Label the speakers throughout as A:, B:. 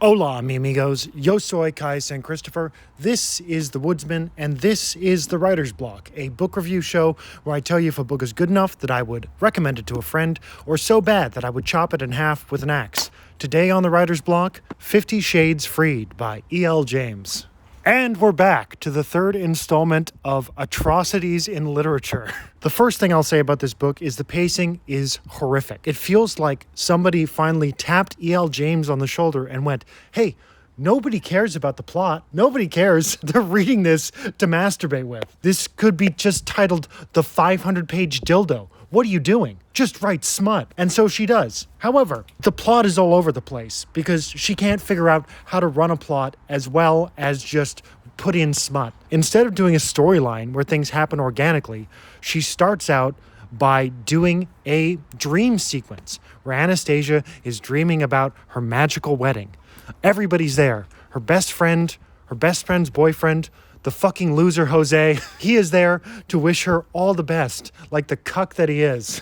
A: Hola, mi amigos. Yo soy St.Christopher. This is The Woodsman, and this is The Writer's Block, a book review show where I tell you if a book is good enough that I would recommend it to a friend, or so bad that I would chop it in half with an axe. Today on The Writer's Block, 50 Shades Freed by E.L. James. And we're back to the third installment of Atrocities in Literature. The first thing I'll say about this book is the pacing is horrific. It feels like somebody finally tapped E.L. James on the shoulder and went, hey, nobody cares about the plot. Nobody cares. They're reading this to masturbate with. This could be just titled The 500-Page Dildo. What are you doing? Just write smut. And so she does. However, the plot is all over the place because she can't figure out how to run a plot as well as just put in smut. Instead of doing a storyline where things happen organically, she starts out by doing a dream sequence where Anastasia is dreaming about her magical wedding. Everybody's there. Her best friend, her best friend's boyfriend, the fucking loser Jose. He is there to wish her all the best, like the cuck that he is.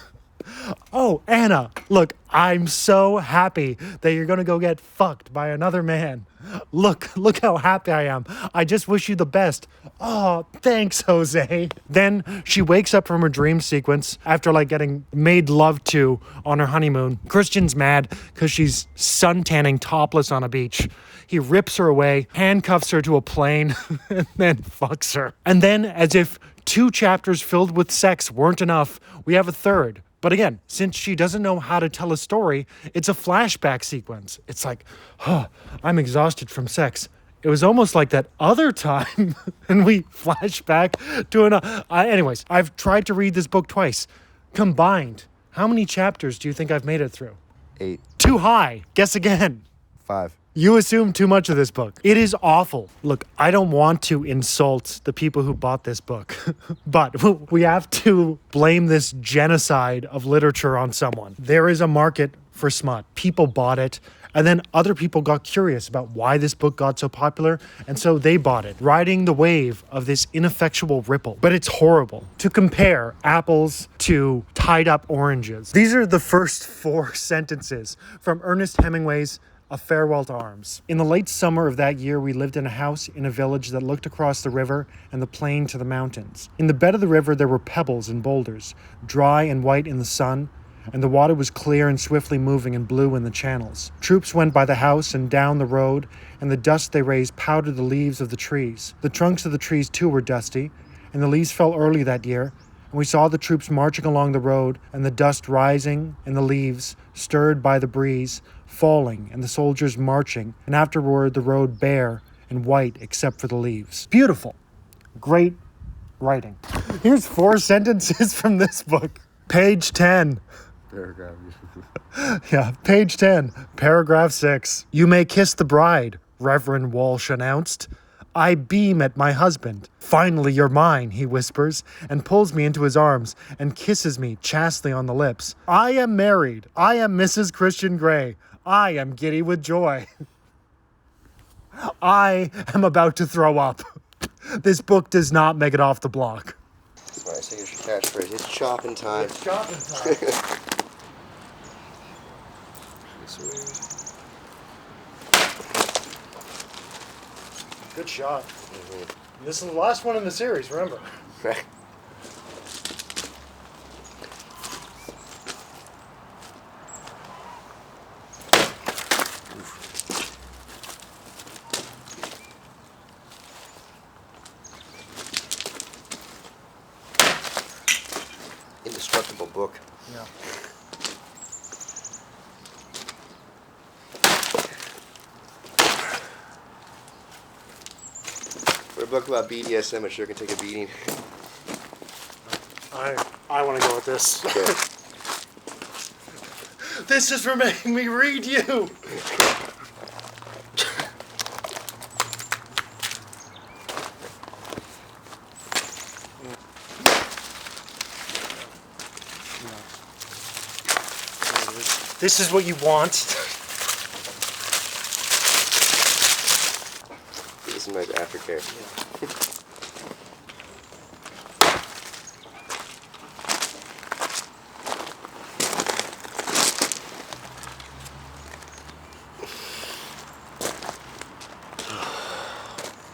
A: Oh, Anna, look, I'm so happy that you're gonna go get fucked by another man. Look how happy I am. I just wish you the best. Oh, thanks, Jose. Then she wakes up from her dream sequence after getting made love to on her honeymoon. Christian's mad because she's suntanning topless on a beach. He rips her away, handcuffs her to a plane, and then fucks her. And then, as if 2 chapters filled with sex weren't enough, we have a third. But again, since she doesn't know how to tell a story, it's a flashback sequence. It's like, I'm exhausted from sex. It was almost like that other time, and we flash back to another. Anyways, I've tried to read this book twice. Combined, how many chapters do you think I've made it through?
B: 8.
A: Too high. Guess again.
B: 5.
A: You assume too much of this book. It is awful. Look, I don't want to insult the people who bought this book, but we have to blame this genocide of literature on someone. There is a market for smut. People bought it, and then other people got curious about why this book got so popular, and so they bought it, riding the wave of this ineffectual ripple. But it's horrible to compare apples to tied-up oranges. These are the first 4 sentences from Ernest Hemingway's A Farewell to Arms. In the late summer of that year, we lived in a house in a village that looked across the river and the plain to the mountains. In the bed of the river, there were pebbles and boulders, dry and white in the sun, and the water was clear and swiftly moving and blue in the channels. Troops went by the house and down the road, and the dust they raised powdered the leaves of the trees. The trunks of the trees, too, were dusty, and the leaves fell early that year, and we saw the troops marching along the road, and the dust rising, and the leaves, stirred by the breeze, falling, and the soldiers marching, and afterward the road bare and white except for the leaves. Beautiful. Great writing. Here's 4 sentences from this book. Page 10.
B: Paragraph.
A: Yeah, page 10, paragraph 6. You may kiss the bride, Reverend Walsh announced. I beam at my husband. Finally, you're mine, he whispers, and pulls me into his arms and kisses me chastely on the lips. I am married. I am Mrs. Christian Grey. I am giddy with joy. I am about to throw up. This book does not make it off the block.
B: All right, so here's your catchphrase. It's chopping time.
A: It's chopping time. Good shot. Mm-hmm. This is the last one in the series, remember?
B: Indestructible book.
A: Yeah.
B: For a book about BDSM, it sure can take a beating.
A: I want to go with this.
B: Okay.
A: This is for making me read you. This is what you want.
B: This is nice aftercare.
A: Yeah.